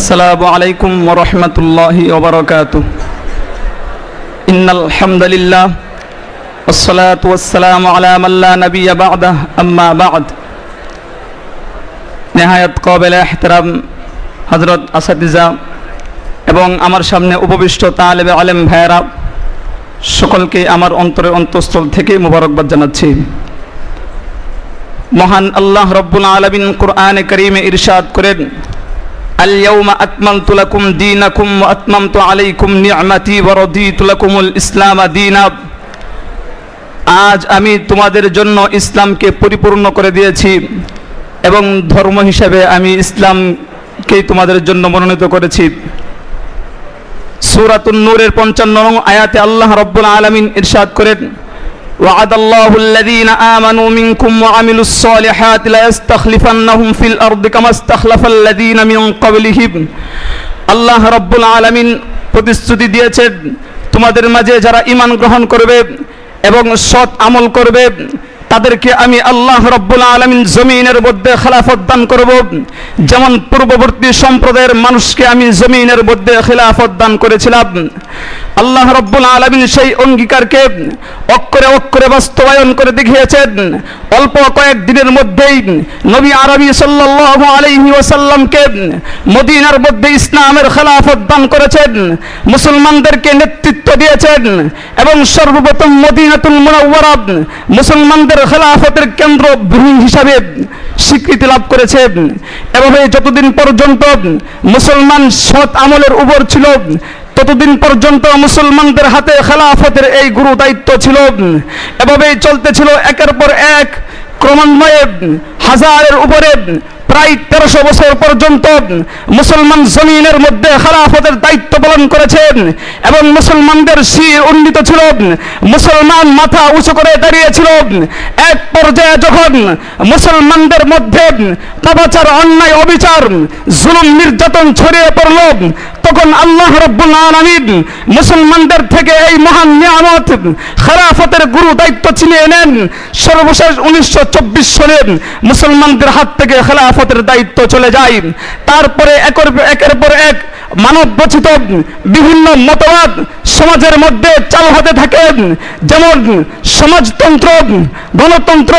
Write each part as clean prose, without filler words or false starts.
আসসালামু আলাইকুম ওয়া রাহমাতুল্লাহি ওয়া বারাকাতুহু। ইন্নাল হামদুলিল্লাহ ওয়াসসালাতু ওয়াসসালামু আলা মান লা নাবিয়্যা বা'দাহু, আম্মা বা'দ। নেহায়াত কাবিল ইহতিরাম হযরত আসাতিজা এবং আমার সামনে উপবিষ্ট তালেবে আলেম ভাইয়েরা, সকলকে আমার অন্তরের অন্তঃস্থল থেকে মোবারকবাদ জানাচ্ছি। মহান আল্লাহ রব্বুল আলামিন কুরআনে কারীমে ইরশাদ করেন, আল-ইয়াওমা আকমালতু লাকুম দীনাকুম ওয়া আতমামতু আলাইকুম নি'মাতি ওয়া রাদিতু লাকুমুল ইসলাম দীনা। আজ আমি তোমাদের জন্য ইসলামকে পরিপূর্ণ করে দিয়েছি এবং ধর্ম হিসেবে আমি ইসলামকেই তোমাদের জন্য মনোনীত করেছি। সূরাতুন নূরের 55 নং আয়াতে আল্লাহ রাব্বুল আলামিন ইরশাদ করেন, ওয়া'আদাল্লাহু আল্লাযীনা আমানু মিনকুম ওয়া আমিলুস সালিহাতি লা ইস্তাখলিফান্নাহুম ফিল আরদি কামা ইস্তাখলাফাল্লাযীনা মিন ক্বাবলিহিম। আল্লাহ রাব্বুল আলামিন প্রতিশ্রুতি দিয়েছেন, তোমাদের মাঝে যারা ঈমান গ্রহণ করবে এবং সৎ আমল করবে তাদেরকে আমি আল্লাহ রাব্বুল আলামিন জমিনের মধ্যে খেলাফত দান করব, যেমন পূর্ববর্তী সম্প্রদায়ের মানুষকে আমি জমিনের মধ্যে খেলাফত দান করেছিলাম। আল্লাহ রাব্বুল আলামিন সেই অঙ্গীকারকে অক্ষরে অক্ষরে বাস্তবায়ন করে দেখিয়েছেন। অল্প কয়েক দিনের মধ্যেই নবী আরবি সাল্লাল্লাহু আলাইহি ওয়াসাল্লামকে মদিনার মধ্যে ইসলামের খেলাফত দান করেছেন, মুসলমানদেরকে নেতৃত্ব দিয়েছেন এবং সর্বপ্রথম মদিনাতুল মুনাওয়ারা মুসলমানদের খেলাফতের কেন্দ্র ভূমি হিসাবে স্বীকৃতি লাভ করেছে। এভাবে যতদিন পর্যন্ত মুসলমান সৎ আমলের উপর ছিল ততদিন পর্যন্ত মুসলমানদের হাতে খেলাফতের এই গুরু দায়িত্ব ছিল। এভাবেই চলতেছিল একের পর এক, ক্রমান্বয়ে হাজারের উপরে প্রায় 1300 বছর পর্যন্ত মুসলমান জমিনের মধ্যে খেলাফতের দায়িত্ব পালন করেছেন এবং মুসলমানদের শির উন্নীত ছিল, মুসলমান মাথা উঁচু করে দাঁড়িয়েছিল। এক পর্যায়ে যখন মুসলমানদের মধ্যে পাপাচার, অন্যায়, অবিচার, জুলুম, নির্যাতন ছড়িয়ে পড়ল, তখন আল্লাহ রাব্বুল আলামিন মুসলমানদের থেকে এই মহান নিয়ামত খেলাফতের গুরু দায়িত্ব ছিনিয়ে নেন। সর্বশেষ 1924 সালে মুসলমানদের হাত থেকে খেলাফতের দায়িত্ব চলে যায়। তারপরে একের পর এক মানব রচিত বিভিন্ন মতবাদ সমাজের মধ্যে চালু হতে থাকে, যেমন সমাজতন্ত্র, গণতন্ত্র,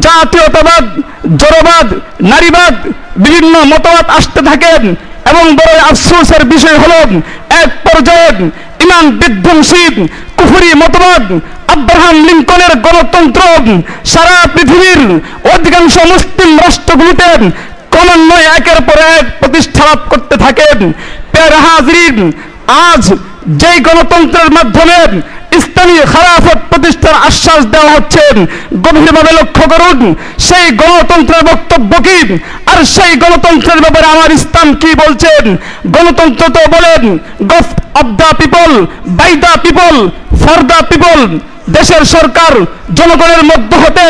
জাতীয়তাবাদ, জড়বাদ, নারীবাদ, বিভিন্ন মতবাদ আসতে থাকে। এবং বড় আফসোসের বিষয় হলো, এক পর্যায়ে ইমান বিধ্বংসী কুফরি মতবাদ আব্রাহাম লিঙ্কনের গণতন্ত্র সারা পৃথিবীর অধিকাংশ মুসলিম রাষ্ট্রগুলোতে ক্রমান্বয়ে একের পর এক প্রতিষ্ঠা লাভ করতে থাকে। প্রিয় হাজরিন, আজ যেই গণতন্ত্রের মাধ্যমে ইসলামী খেলাফত প্রতিষ্ঠার আশ্বাস দেওয়া হচ্ছে, গভীরভাবে লক্ষ্য করুন সেই গণতন্ত্রের বক্তব্য কি আর সেই গণতন্ত্রের ব্যাপারে আমার ইসলাম কি বলছেন। গণতন্ত্র তো বলেন gov of the people, by the people, for the people. দেশের সরকার জনগণের মধ্য হতে,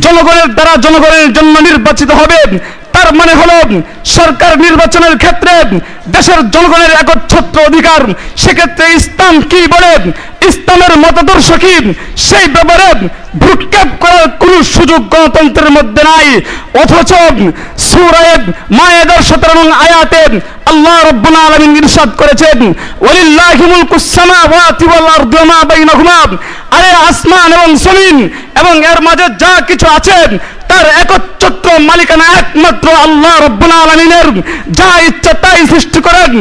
জনগণের দ্বারা জনগণের জন্য নির্বাচিত হবে। তার মানে হলো সরকার নির্বাচনের ক্ষেত্রে দেশের জনগণের একচ্ছত্র অধিকার। সেক্ষেত্রে ইসলাম কি বলে, ইসলামের মতাদর্শ কি, সেই ব্যাপারে ভ্রুক্ষেপ করার কোন সুযোগ গণতন্ত্রের মধ্যে নাই। অথচ সূরা মায়েদার 17 নং আয়াতে আল্লাহ রাব্বুল আলামিন ইরশাদ করেছেন, ওয়ালিল্লাহি মুলকুস সামাওয়াতি ওয়াল আরদি ওয়া মা বাইনাহুমা। আরে আসমান এবং জমিন এবং এর মাঝে যা কিছু আছে তার একচ্ছত্র মালিকানা একমাত্র আল্লাহ রাব্বুল আলামিনের। যা ইচ্ছা তাই সৃষ্টি করেন।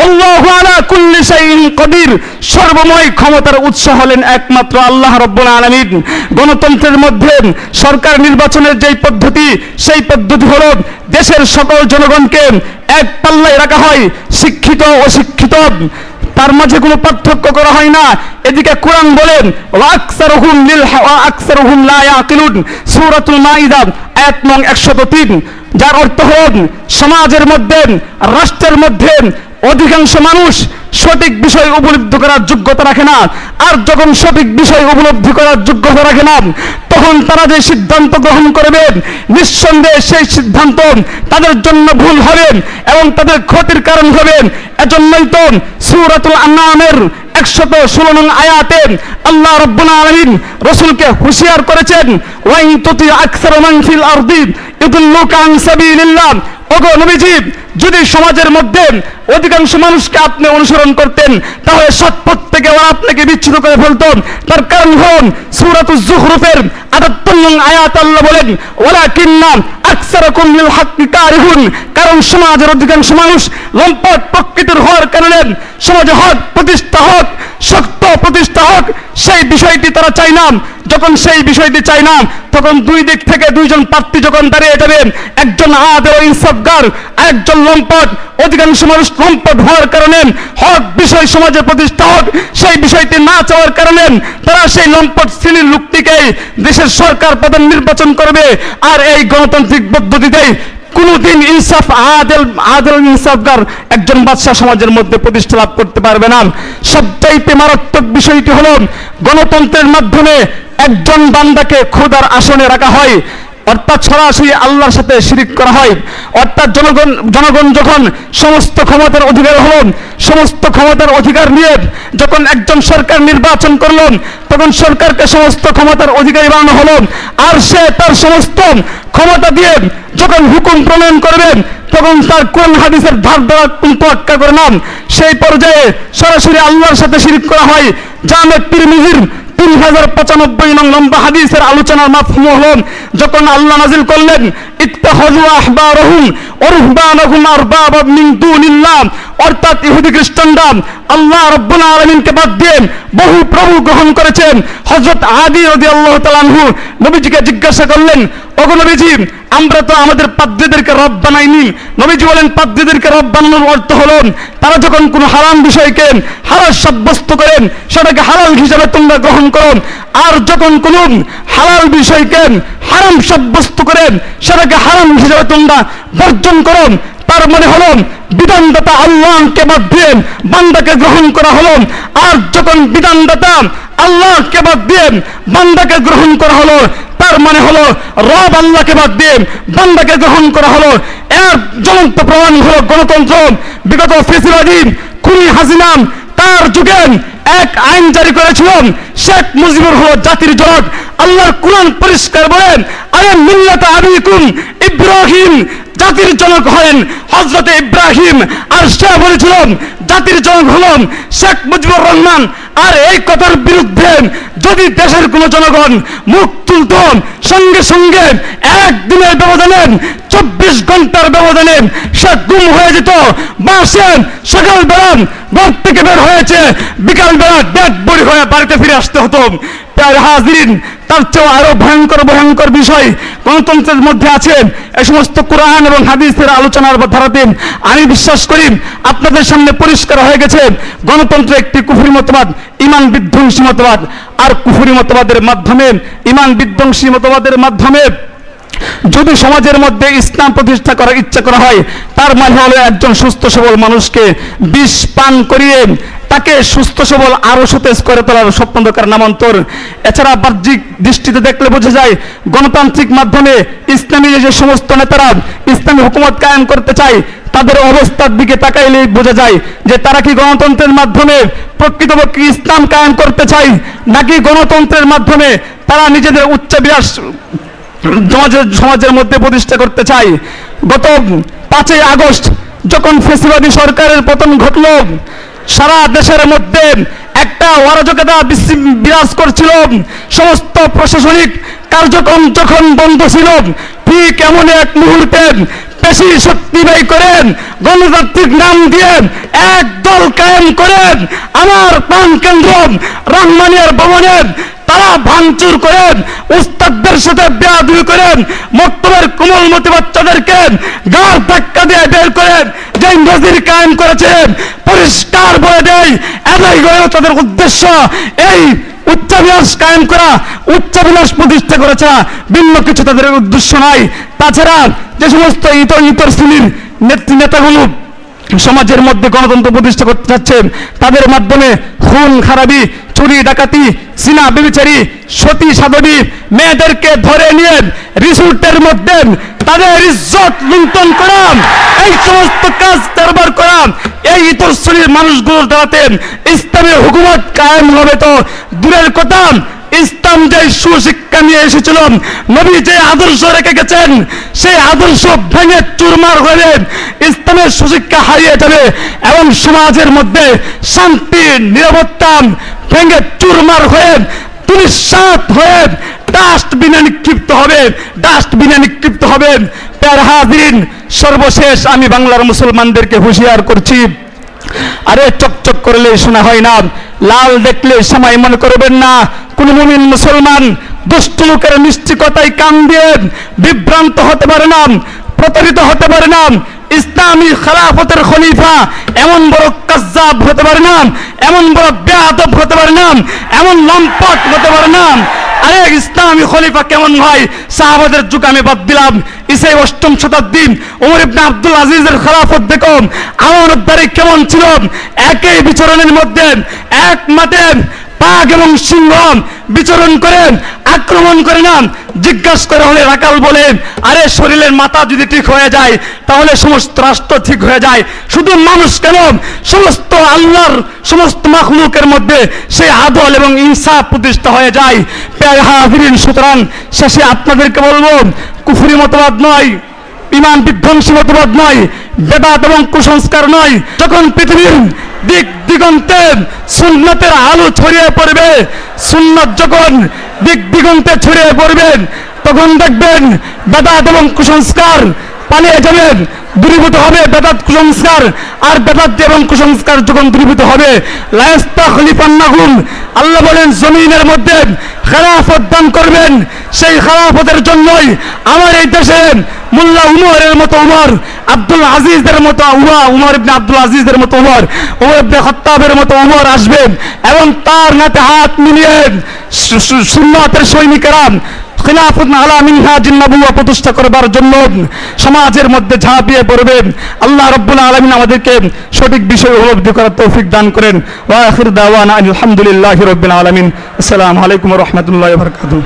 আল্লাহু আলা কুল্লি শাইইন কদির। সর্বময় ক্ষমতার উৎস হলেন একমাত্র আল্লাহ রাব্বুল আলামিন। গণতন্ত্রের মধ্যে সরকার নির্বাচনের যেই পদ্ধতি, সেই পদ্ধতি হলো দেশের সকল জনগণকে এক পাল্লায় রাখা হয়, শিক্ষিত অশিক্ষিত তার মাঝে কোনো পার্থক্য করা হয় না। এদিকে কোরআন বলেন আকসারুহুম লা ইয়াকিলুন, সূরাতুল মাইদা আয়াত নং 103, যার অর্থ হল সমাজের মধ্যে, রাষ্ট্রের মধ্যে অধিকাংশ মানুষ সঠিক বিষয় উপলব্ধি করার যোগ্যতা রাখে না। আর যখন সঠিক বিষয় উপলব্ধি করার যোগ্যতা রাখে না, তখন তারা যে সিদ্ধান্ত গ্রহণ করবে নিঃসন্দেহে সেই সিদ্ধান্ত তাদের জন্য ভুল হবে এবং তাদের ক্ষতির কারণ হবে। এজন্যই তো সূরাতুল আনআমের 116 নং আয়াতে আল্লাহ রাব্বুল আলামিন রাসূলকে হুঁশিয়ার করেছেন, ওয়া ইন তুতি আকসারা মান ফিল আরদি ইউদিল্লুকা আন সাবিলিল্লাহ। ওগো নবীজি, যদি সমাজের মধ্যে অধিকাংশ মানুষকে আপনি অনুসরণ করতেন তাহলে সৎপথ থেকে ওরা আপনাকে বিচ্ছিন্ন করে ফেলতেন। তার কারণ হল সূরাতুজ যুখরুফের ৭৮ নং আয়াত আল্লাহ বলেন, ওয়ালাকিন্না আকসারাকুম লিল হাক্কি কারিহুন, কারণ সমাজের অধিকাংশ মানুষ লম্পট প্রকৃতির হওয়ার কারণে সমাজে হক প্রতিষ্ঠা হোক, শক্ত প্রতিষ্ঠা হোক, সেই বিষয়টি তারা চায় না। যখন সেই বিষয়টি চায় না, তখন দুই দিক থেকে দুইজন প্রার্থী যখন দাঁড়িয়ে যাবেন, একজন আদল ও ইনসাফগার, আরেকজন লম্পট, অধিকাংশ মানুষ লম্পট হওয়ার কারণে হক বিষয় সমাজে প্রতিষ্ঠা হোক সেই বিষয়টি না চাওয়ার কারণে তারা সেই লম্পট শ্রেণীর লোকটিকেই দেশের সরকার প্রধান নির্বাচন করবে। আর এই গণতান্ত্রিক পদ্ধতিতেই কোনদিন ইনসাফ আদল ইনসাফগার একজন বাদশাহ সমাজের মধ্যে প্রতিষ্ঠা লাভ করতে পারবে না। সবচাইতে মারাত্মক বিষয়টি হলো গণতন্ত্রের মাধ্যমে একজন বান্দাকে খোদার আসনে রাখা হয়, অর্থাৎ সরাসরি আল্লাহর সাথে শিরিক করা হয়। অর্থাৎ জনগণ যখন সমস্ত ক্ষমতার অধিকার হল, সমস্ত ক্ষমতার অধিকার নিয়ে যখন একজন সরকার নির্বাচন করল, তখন সরকারকে সমস্ত ক্ষমতার অধিকারী বানানো হলো। আর সে তার সমস্ত ক্ষমতা দিয়ে যখন হুকুম প্রণয়ন করবেন, তখন তার কোন হাদিসের ধার দ্বারা তোয়াক্কা করে নাম সেই পর্যায়ে সরাসরি আল্লাহর সাথে শিরিক করা হয়। জামে তিরমিজির 3095 নং লম্বা হাদিসের আলোচনার মাফহুম হলো, যখন আল্লাহ নাজিল করলেন ইত্তাখাযু আহবারহুম ওয়া রুহবানাহুম আরবাবা মিন দুনিল্লাহ, অর্থাৎ ইহুদি খ্রিস্টানরা আল্লাহ রাব্বুল আলামিনকে বাদ দিয়ে বহু প্রভু গ্রহণ করেছেন। হযরত আলী রাদিয়াল্লাহু তাআলা আনহু নবীজিকে জিজ্ঞাসা করলেন, ওগো নবীজি, আমরা তো আমাদের পাদ্রীদেরকে রব বানাইনি। নবীজি বলেন, পাদ্রীদেরকে রব বানানোর অর্থ হলো তারা যখন কোনো হারাম বিষয়কে হালাল সাব্যস্ত করেন সেটাকে হালাল হিসাবে তোমরা গ্রহণ করো, আর যখন কোনো হালাল বিষয়কে হারাম সাব্যস্ত করেন সেটাকে হারাম হিসাবে তোমরা বর্জন করো। তার মানে হলো বিধানদাতা আল্লাহকে বাদ দিয়ে বান্দাকে গ্রহণ করা হলো। আর যখন বিধানদাতা আল্লাহকে বাদ দিয়ে বান্দাকে গ্রহণ করা হলো, তার মানে হলো রব আল্লাহকে বাদ দিয়ে বান্দাকে গ্রহণ করা হলো। এর জ্বলন্ত প্রমাণ হলো গণতন্ত্র। বিগত ফেসিবাদী খুনি হাসিনা তার যুগে এক আইন জারি করেছিল, শেখ মুজিবুর হলো জাতির জনক। আল্লাহর কুরআন পরিষ্কার বলেন, আয়া মিল্লাত আবিকুম ইব্রাহিম, জাতির জনক হলেন হযরত ইব্রাহিম। আর সে বলেছিল জাতির জনক হলেন শেখ মুজিবুর রহমান। আর এই কথার বিরুদ্ধে যদি দেশের কোন জনগণ মুখ তুলত, সঙ্গে সঙ্গে একদিনের ব্যবধানে 24 ঘন্টার ব্যবধানে সে গুম হয়ে যেত। বা সে সকালবেলা ঘর থেকে বের হয়েছে, বিকালবেলা ডেড বডি হয়ে বাড়িতে ফিরে আসতে হতো। হাজিরিন, তার চেয়ে আরো ভয়ঙ্কর বিষয় গণতন্ত্রের মধ্যে আছে। এই সমস্ত কোরআন এবং হাদিসের আলোচনার ধারাতে আমি বিশ্বাস করি আপনাদের সামনে পরিষ্কার হয়ে গেছে গণতন্ত্র একটি কুফরি মতবাদ, ইমান বিধ্বংসী মতবাদ। আর কুফরি মতবাদের মাধ্যমে, ইমান বিধ্বংসী মতবাদের মাধ্যমে যদি সমাজের মধ্যে ইসলাম প্রতিষ্ঠা করার ইচ্ছা করা হয়, তার মানে হলো একজন সুস্থ সবল মানুষকে বিষ পান করিয়ে তাকে সুস্থ সবল আরো সতেজ করে তোলার স্বপ্নদকার নামান্তর। এছাড়া বাহ্যিক দৃষ্টিতে দেখলে বোঝা যায় গণতান্ত্রিক মাধ্যমে ইসলামী যে সমস্ত নেতারা ইসলামী হুকুমত কায়েম করতে চায়, তাদের অবস্থার দিকে তাকাইলেই বোঝা যায় যে তারা কি গণতন্ত্রের মাধ্যমে প্রকৃতপক্ষে ইসলাম কায়েম করতে চায়, নাকি গণতন্ত্রের মাধ্যমে তারা নিজেদের উচ্চাভিলাষ সমাজের মধ্যে প্রতিষ্ঠা করতে চায়। গত 5ই আগস্ট যখন ফ্যাসিবাদী সরকারের পতন ঘটল, সারা দেশের মধ্যে একটা অরাজকতা বিরাজ করছিল। সমস্ত প্রশাসনিক কার্যক্রম যখন বন্ধ ছিল, ঠিক এমন এক মুহূর্তে পেশি শক্তি ব্যয় করেন, গণতান্ত্রিক নাম দিয়ে এক দল কায়েম করেন আমার প্রাণ কেন্দ্র রহমানিয়ার ভবনে তারা ভাঙচুর করেন, উস্তাদদের সাথে বেয়াদবি করেন, মক্তবের কোমলমতি বাচ্চাদেরকে গাড় ধাক্কা দিয়ে বের করেন। যে নজির কায়েম করেছেন পরিষ্কার বলে দেয়, এটাই হলো তাদের উদ্দেশ্য। এই উচ্চাভিলাষ কায়েম করা, উচ্চাভিলাষ প্রতিষ্ঠা করেছে, ভিন্ন কিছু তাদের উদ্দেশ্য নাই। তাছাড়া যে সমস্ত ইতর শ্রেণীর নেতাগুলো সমাজের মধ্যে গণতন্ত্র প্রতিষ্ঠা করতে চাচ্ছেন, তাদের মাধ্যমে খুন খারাপি, চুরি ডাকাতি, সিনা ব্যভিচারী, সতী সাধবী মেয়েদেরকে ধরে নিয়ে রিসোর্টের মধ্যে তাদের ইজ্জত লুণ্ঠন করা, এই সমস্ত কাজ কারবার করা, এই ইতর শ্রেণীর মানুষগুলোর দ্বারাতে ইসলামের হুকুমত কায়েম হবে তো দূরের কথা, ইসলাম যে সুশিক্ষা নিয়ে এসেছিল, নবী যে আদর্শ রেখে গেছেন, সেই আদর্শ ভেঙে চুরমার হয়ে ইসলামের সুশিক্ষা হারিয়ে যাবে এবং সমাজের মধ্যে শান্তি নিরাপত্তা ভেঙে চুরমার হয়ে তুলিসাৎ হয়ে ডাস্টবিনে নিক্ষিপ্ত হবে, ডাস্টবিনে নিক্ষিপ্ত হবে। প্যার হাজিরিন, সর্বশেষ আমি বাংলার মুসলমানদেরকে হুঁশিয়ার করছি, আরে চকচক করলে শোনা হয় না, লাল দেখলে সময় মনে করবেন না। কোন মুমিন মুসলমান দুষ্ট লোকের মিষ্টিকতায় কান দিয়ে বিভ্রান্ত হতে পারে না, প্রতারিত হতে পারে না। ইসলামী খেলাফতের খলিফা এমন বড় কাজ্জাব হতে পারে না, এমন বড় বেয়াদব হতে পারে না, এমন লম্পট হতে পারে না। আরে ইসলামী খলিফা কেমন হয়? সাহাবাদের যুগ আমি বাদ দিলাম, ইসাই 8ম শতাব্দী ওমর ইবনে আব্দুল আজিজের খেলাফত দেখো, আমানতদারি কেমন ছিল। একই বিচরণের মধ্যে এক মাঠে বাঘ এবং সিংহ বিচরণ করে আক্রমণ করে না। জিজ্ঞাসা করে হলে রাকাল বলে, আরে শরীরের মাথা যদি ঠিক হয়ে যায় তাহলে সমস্ত রাষ্ট্র ঠিক হয়ে যায়, শুধু মানুষ কেন, সমস্ত আল্লাহর সমস্ত মাখলুকের মধ্যে সেই আদল এবং ইনসাফ প্রতিষ্ঠা হয়ে যায়। প্যারা হাজিরিন, সুতরাং শেষে আপনাদেরকে বলবো, কুফরি মতবাদ নয়, ইমান বিধ্বংসী মতবাদ নয়, বেদাত এবং কুসংস্কার নয়। যখন পৃথিবীর দিক দিগন্তে সুন্নতের আলো ছড়িয়ে পড়বে, সুন্নত যখন দিক দিগন্তে ছড়িয়ে পড়বে, তখন দেখবেন বেদাত এবং কুসংস্কার পালিয়ে যাবেন, দূরীভূত হবে বেদাত কুসংস্কার। আর বেদাত এবং কুসংস্কার যখন দূরীভূত হবে, লা ইস্তাখলিফান্নাহুম, আল্লাহ বলেন জমিনের মধ্যে খেলাফত দান করবেন। সেই খেলাফতের জন্যই আমার এই দেশে মোল্লা উমরের মতো উমর, আব্দুল আজিজের মতো উমর ইবনে আব্দুল আজিজের মতো উমর, উমর ইবনে খাত্তাবের মতো উমর আসবেন এবং তার হাতে হাত মিলিয়ে সুন্নাতের সৈনিকেরা খিলাফত আলা মিনহাজিন নবুওয়া প্রতিষ্ঠা করবার জন্য সমাজের মধ্যে ঝাঁপিয়ে পড়বেন। আল্লাহ রাব্বুল আলামিন আমাদেরকে সঠিক বিষয় উপলব্ধি করার তৌফিক দান করেন। ওয়া আখির দাওয়ানা আলহামদুলিল্লাহি রাব্বিল আলামিন। আসসালামু আলাইকুম ওয়া রাহমাতুল্লাহি ওয়া বারাকাতুহু।